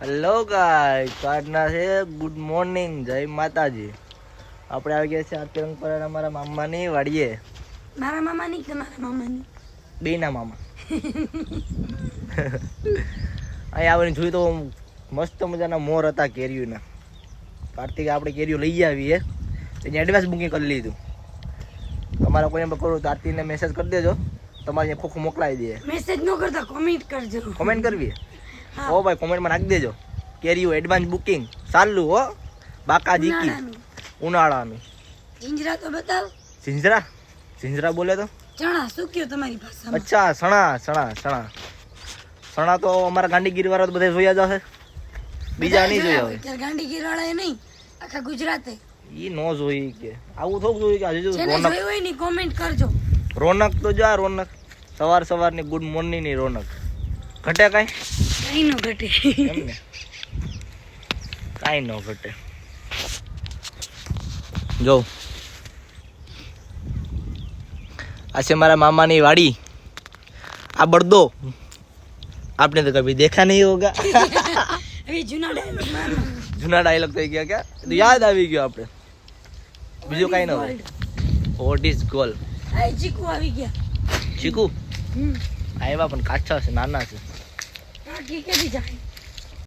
Hello guys, આજના છે good morning, જય માતાજી. આપણે આવી ગયા છે આરતીરંગપરા અમારા મામાની વાડીએ. મારા મામાની કે મારા મામાની? બેના મામા. અહીં આવીને જોયું તો મસ્ત મજાના મોર હતા કેરીઓના. કાર્તિકે આપણે કેરીઓ લઈ આવીએ એની એડવાન્સ બુકિંગ કરી લીધું. તમારે કોઈને કરું તો આરતીને મેસેજ કરી દેજો, તમારે ખોખું મોકલાવી દે. મેસેજ ન કરતા કોમેન્ટ કરજો. કોમેન્ટ કરવી? ઓ ભાઈ, કોમેન્ટમાં નાખી દેજો કેરીઓ એડવાન્સ બુકિંગ ચાલુ હો. બાકાજી કી ઉનાળાની જીંજરા તો બતાવ. સિંજરા? સિંજરા બોલે તો ચણા શું કયો તમારી ભાષામાં? અચ્છા, સણા સણા સણા સણા તો અમારા ગાંડીગીરી વાળા તો બધા જોયા જ હશે, બીજા નહીં જોયા હોય. ત્યારે ગાંડીગીર વાળા નહીં, આખા ગુજરાતે ઈ નો જોઈ કે આવું થોડું જોયું કે આજે જો જેને જોયું હોય ને કોમેન્ટ કરજો. રોનક તો જો આ રોનક સવાર સવારની ગુડ મોર્નિંગ ની રોનક ઘટે કાંઈ? કઈ નો ઘટે એમ ને, કાંઈ ન ઘટે. જો આ છે મારા મામાની વાડી. આ બળદો आपने तो कभी देखा नहीं होगा. હવે જૂના ડાયલોગ મારનો. જૂના ડાયલોગ થઈ ગયા ક્યાં? તો યાદ આવી ગયો આપણે, બીજું કાંઈ ન હોય. What is goal? આ ચીકુ આવી ગયા. ચીકુ આવ્યા પણ કાચા છે, નાના છે. કાકી કેદી જાય?